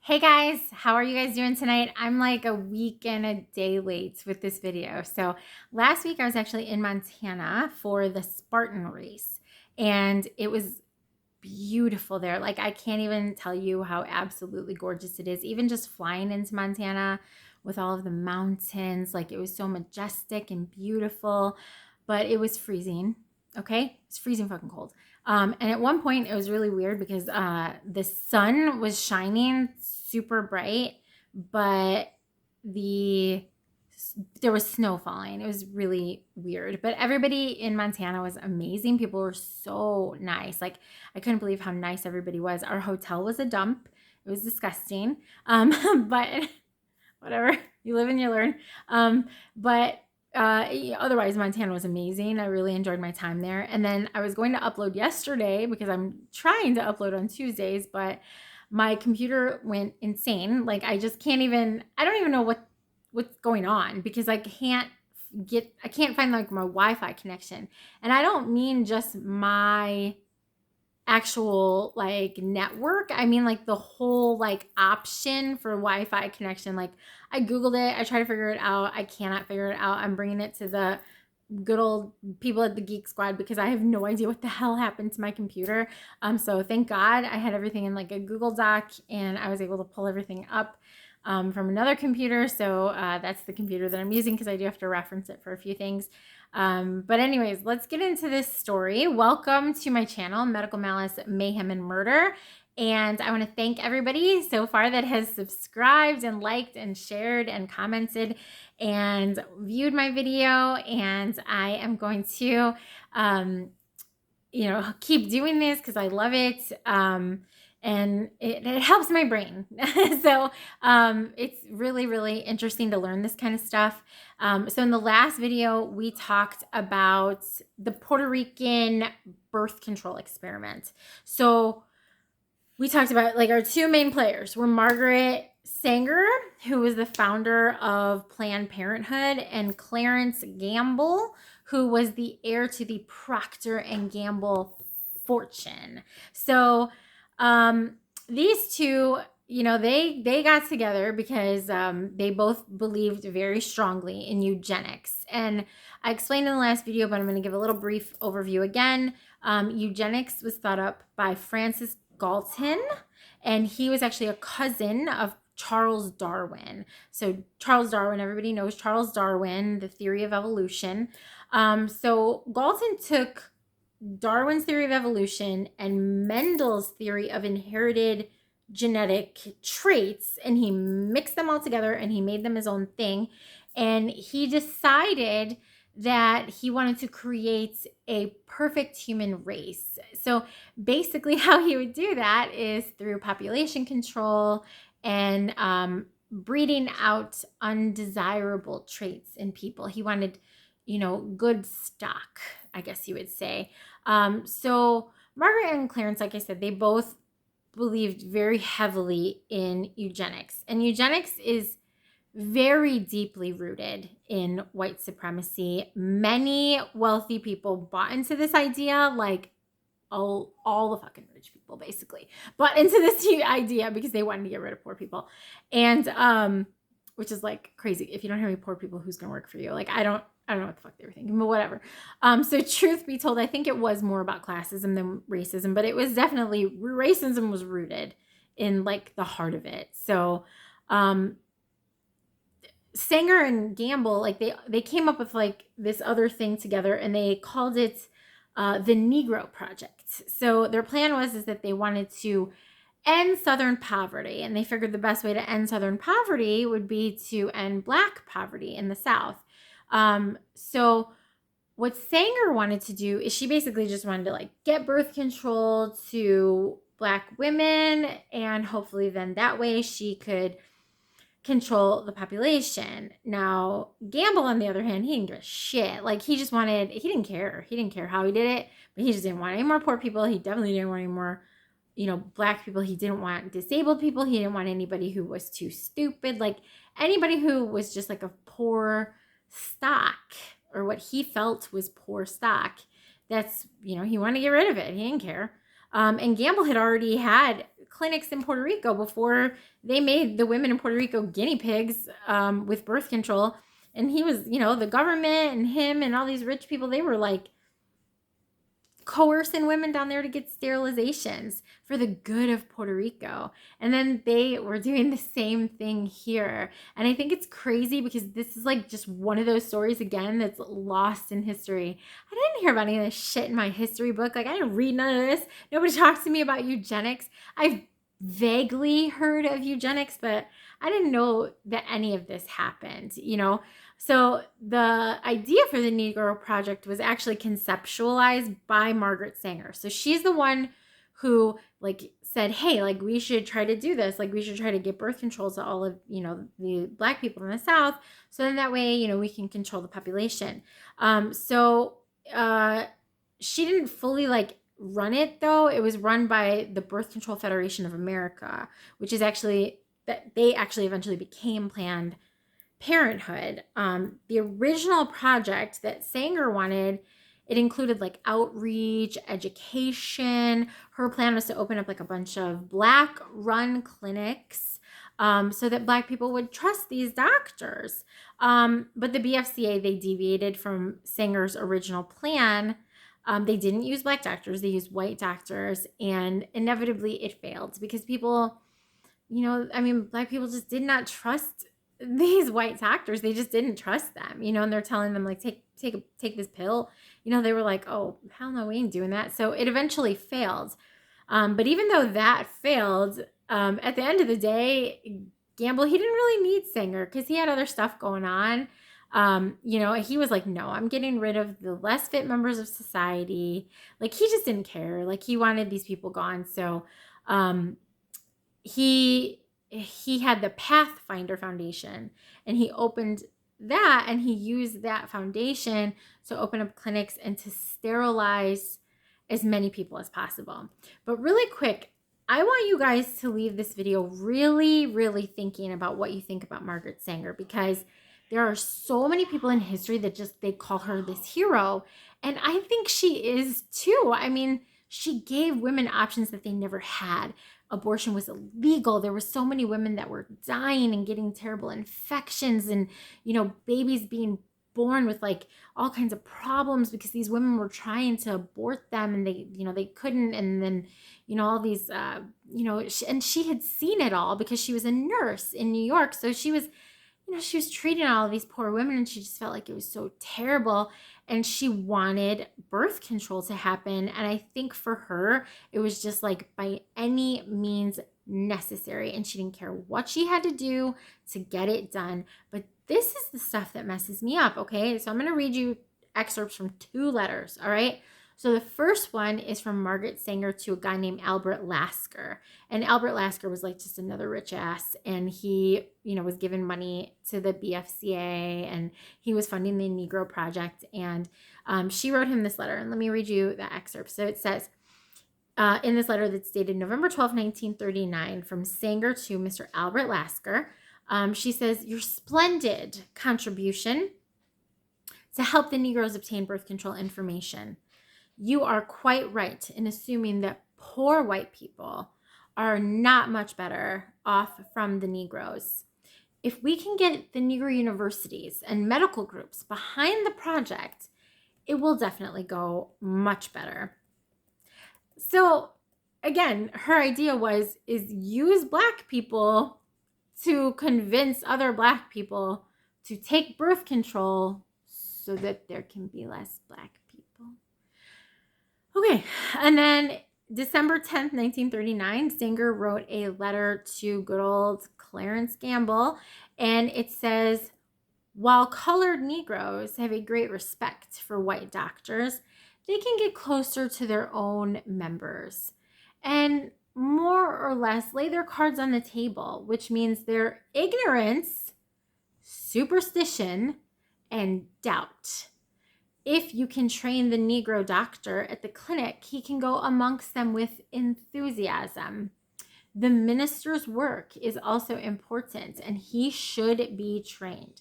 Hey guys, how are you guys doing tonight? I'm like a week and a day late with this video. So last week I was actually in Montana for the Spartan race and it was beautiful there. Like I can't even tell you how absolutely gorgeous it is. Even just flying into Montana with all of the mountains, like it was so majestic and beautiful, but it was freezing. Okay, it's freezing fucking cold. And at one point, it was really weird because the sun was shining super bright, but the there was snow falling. It was really weird. But everybody in Montana was amazing. People were so nice. Like I couldn't believe how nice everybody was. Our hotel was a dump. It was disgusting. But whatever. You live and you learn. But otherwise, Montana was amazing. I really enjoyed my time there. And then I was going to upload yesterday because I'm trying to upload on Tuesdays, but my computer went insane. Like I just can't even, I don't even know what's going on because I can't find like my Wi-Fi connection. And I don't mean just my actual like network. I mean like the whole like option for Wi-Fi connection. Like I Googled it. I tried to figure it out. I cannot figure it out. I'm bringing it to the good old people at the Geek Squad because I have no idea what the hell happened to my computer. So thank God I had everything in like a Google Doc and I was able to pull everything up from another computer. So that's the computer that I'm using because I do have to reference it for a few things. But anyways, let's get into this story. Welcome to my channel, Medical Malice Mayhem and Murder. And I want to thank everybody so far that has subscribed and liked and shared and commented and viewed my video. And I am going to, keep doing this because I love it. And it helps my brain. So it's really, really interesting to learn this kind of stuff. So in the last video, we talked about the Puerto Rican birth control experiment. So we talked about like our two main players were Margaret Sanger, who was the founder of Planned Parenthood, and Clarence Gamble, who was the heir to the Procter and Gamble fortune. So these two, they got together because they both believed very strongly in eugenics. And I explained in the last video, but I'm going to give a little brief overview again. Eugenics was thought up by Francis Galton, and he was actually a cousin of Charles Darwin. So Charles Darwin, everybody knows Charles Darwin, the theory of evolution. So Galton took Darwin's theory of evolution and Mendel's theory of inherited genetic traits, and he mixed them all together and he made them his own thing. And he decided that he wanted to create a perfect human race. So basically how he would do that is through population control and breeding out undesirable traits in people. He wanted, good stock, I guess you would say. So Margaret and Clarence, like I said, they both believed very heavily in eugenics. And eugenics is very deeply rooted in white supremacy. Many wealthy people bought into this idea, like all the fucking rich people basically bought into this idea because they wanted to get rid of poor people. And which is like crazy. If you don't have any poor people, who's gonna work for you? Like I don't know what the fuck they were thinking, but whatever. So truth be told, I think it was more about classism than racism, but it was definitely, racism was rooted in like the heart of it. So Sanger and Gamble, like they came up with like this other thing together, and they called it the Negro Project. So their plan was that they wanted to end Southern poverty, and they figured the best way to end Southern poverty would be to end Black poverty in the South. So what Sanger wanted to do is she basically just wanted to like get birth control to Black women, and hopefully then that way she could control the population. Now, Gamble, on the other hand, he didn't give a shit. Like he didn't care. He didn't care how he did it, but he just didn't want any more poor people. He definitely didn't want any more, Black people. He didn't want disabled people. He didn't want anybody who was too stupid. Like anybody who was just like a poor stock, or what he felt was poor stock. That's, he wanted to get rid of it. He didn't care. And Gamble had already had clinics in Puerto Rico before they made the women in Puerto Rico guinea pigs with birth control. And he was, the government and him and all these rich people, they were like coercing women down there to get sterilizations for the good of Puerto Rico. And then they were doing the same thing here. And I think it's crazy because this is like just one of those stories again that's lost in history. I didn't hear about any of this shit in my history book. Like, I didn't read none of this. Nobody talks to me about eugenics. I've vaguely heard of eugenics, but I didn't know that any of this happened, So the idea for the Negro Project was actually conceptualized by Margaret Sanger. So she's the one who said, hey, we should try to do this. We should try to get birth control to all of, the Black people in the South. So then that way, we can control the population. She didn't fully run it though. It was run by the Birth Control Federation of America, which is actually that they actually eventually became Planned Parenthood. The original project that Sanger wanted, it included outreach, education. Her plan was to open up a bunch of Black run clinics so that Black people would trust these doctors. But the BFCA, they deviated from Sanger's original plan. They didn't use Black doctors, they used white doctors, and inevitably it failed because people, Black people just did not trust these white doctors. They just didn't trust them, and they're telling them take this pill. They were like, oh, hell no, we ain't doing that. So it eventually failed. But even though that failed, at the end of the day, Gamble, he didn't really need Sanger because he had other stuff going on. He was like, no, I'm getting rid of the less fit members of society. He just didn't care. He wanted these people gone. So, he had the Pathfinder Foundation, and he opened that, and he used that foundation to open up clinics and to sterilize as many people as possible. But really quick, I want you guys to leave this video really, really thinking about what you think about Margaret Sanger, because there are so many people in history that they call her this hero. And I think she is too. She gave women options that they never had. Abortion was illegal. There were so many women that were dying and getting terrible infections, and, babies being born with all kinds of problems because these women were trying to abort them and they couldn't. And then, all these, and she had seen it all because she was a nurse in New York. So she was, she was treating all of these poor women, and she just felt like it was so terrible. And she wanted birth control to happen. And I think for her, it was just by any means necessary. And she didn't care what she had to do to get it done. But this is the stuff that messes me up, okay? So I'm going to read you excerpts from 2 letters, all right? So the first one is from Margaret Sanger to a guy named Albert Lasker. And Albert Lasker was just another rich ass. And he, was giving money to the BFCA, and he was funding the Negro Project. And she wrote him this letter. And let me read you the excerpt. So it says, in this letter that's dated November 12, 1939, from Sanger to Mr. Albert Lasker, she says, your splendid contribution to help the Negroes obtain birth control information. You are quite right in assuming that poor white people are not much better off from the Negroes. If we can get the Negro universities and medical groups behind the project, it will definitely go much better. So again, her idea is use Black people to convince other Black people to take birth control so that there can be less Black people. Okay, and then December 10th, 1939, Sanger wrote a letter to good old Clarence Gamble, and it says, while colored Negroes have a great respect for white doctors, they can get closer to their own members and more or less lay their cards on the table, which means their ignorance, superstition, and doubt. If you can train the Negro doctor at the clinic, he can go amongst them with enthusiasm. The minister's work is also important, and he should be trained.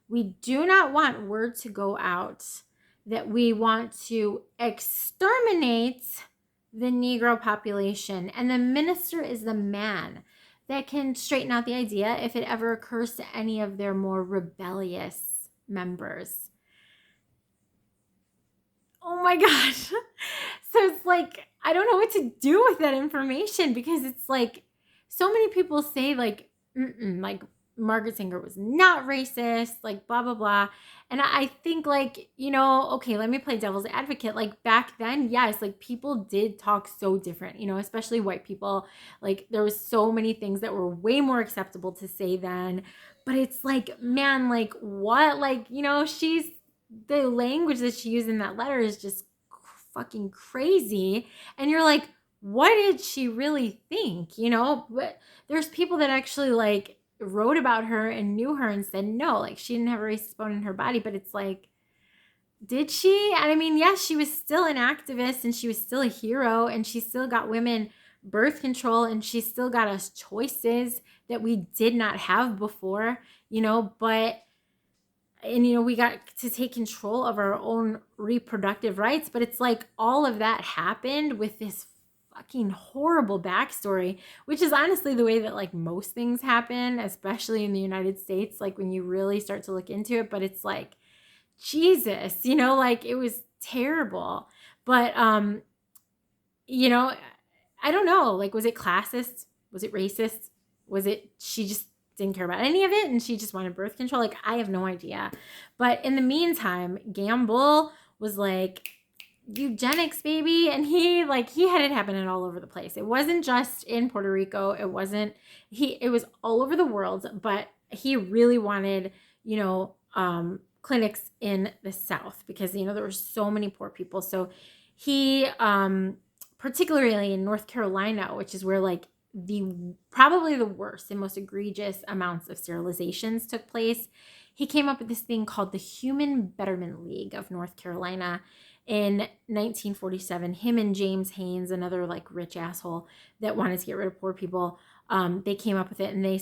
We do not want word to go out that we want to exterminate the Negro population. And the minister is the man that can straighten out the idea if it ever occurs to any of their more rebellious members. Oh my gosh. So it's like, I don't know what to do with that information, because it's like, so many people say like, like Margaret Sanger was not racist, like blah, blah, blah. And I think like, okay, let me play devil's advocate. Like back then, yes, like people did talk so different, especially white people. Like there was so many things that were way more acceptable to say then. But it's like, man, like what? Like, the language that she used in that letter is just fucking crazy. And you're like, what did she really think? But there's people that actually like wrote about her and knew her and said, no, like she didn't have a racist bone in her body. But it's like, did she? And I mean, yes, she was still an activist and she was still a hero, and she still got women birth control, and she still got us choices that we did not have before, but we got to take control of our own reproductive rights. But it's like all of that happened with this fucking horrible backstory, which is honestly the way that like most things happen, especially in the United States, like when you really start to look into it. But it's like, Jesus, like it was terrible. But, I don't know, like, was it classist? Was it racist? Was it, she just didn't care about any of it and she just wanted birth control? Like, I have no idea. But in the meantime, Gamble was like, eugenics, baby. And he had it happening all over the place. It wasn't just in Puerto Rico. It was all over the world, but he really wanted, clinics in the South because, there were so many poor people. So he, particularly in North Carolina, which is where like probably the worst and most egregious amounts of sterilizations took place, he came up with this thing called the Human Betterment League of North Carolina in 1947. Him and James Haynes, another like rich asshole that wanted to get rid of poor people, they came up with it, and they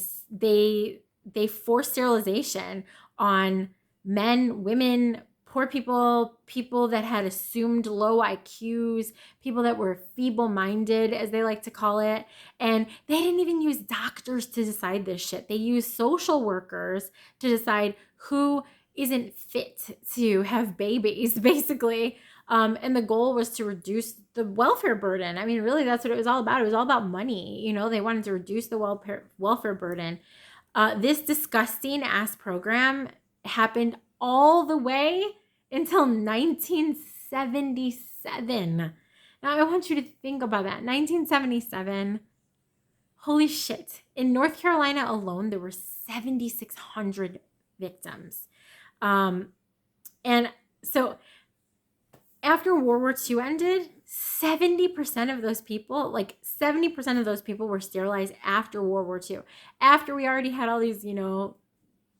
forced sterilization on men, women, poor people, people that had assumed low IQs, people that were feeble-minded, as they like to call it. And they didn't even use doctors to decide this shit. They used social workers to decide who isn't fit to have babies, basically. And the goal was to reduce the welfare burden. I mean, really, that's what it was all about. It was all about money. They wanted to reduce the welfare burden. This disgusting ass program happened all the way until 1977. Now, I want you to think about that. 1977. Holy shit. In North Carolina alone, there were 7,600 victims. And so after World War II ended, 70% of those people, like 70% of those people were sterilized after World War II. After we already had all these,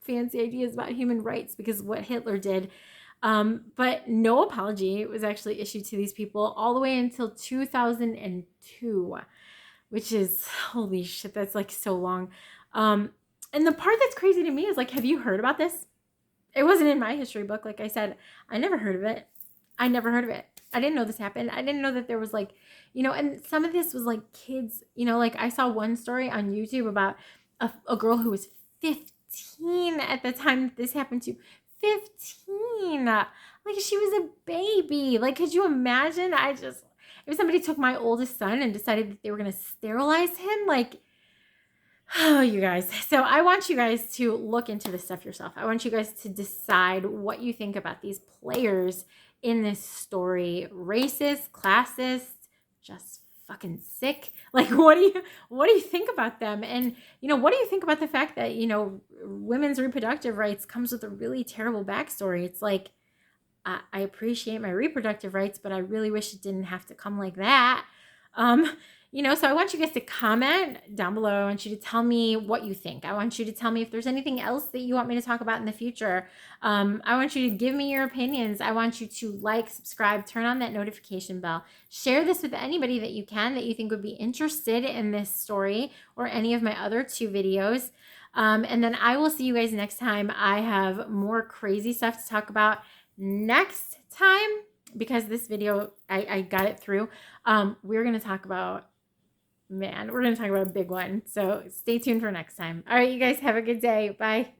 fancy ideas about human rights because of what Hitler did. But no apology was actually issued to these people all the way until 2002, which is, holy shit, that's like so long. And the part that's crazy to me is like, have you heard about this? It wasn't in my history book. Like I said, I never heard of it. I didn't know this happened. I didn't know that there was like, and some of this was like kids, like I saw one story on YouTube about a girl who was 15 at the time this happened to. 15. Like she was a baby. Like, could you imagine? If somebody took my oldest son and decided that they were going to sterilize him, like, oh, you guys. So I want you guys to look into this stuff yourself. I want you guys to decide what you think about these players in this story. Racist, classist, just fucking sick. Like, what do you think about them? And, what do you think about the fact that, women's reproductive rights comes with a really terrible backstory? It's like, I appreciate my reproductive rights, but I really wish it didn't have to come like that. So I want you guys to comment down below. I want you to tell me what you think. I want you to tell me if there's anything else that you want me to talk about in the future. I want you to give me your opinions. I want you to like, subscribe, turn on that notification bell. Share this with anybody that you can that you think would be interested in this story or any of my other 2 videos. And then I will see you guys next time. I have more crazy stuff to talk about next time. because this video, I got it through, we're going to talk about, man, we're going to talk about a big one. So stay tuned for next time. All right, you guys have a good day. Bye.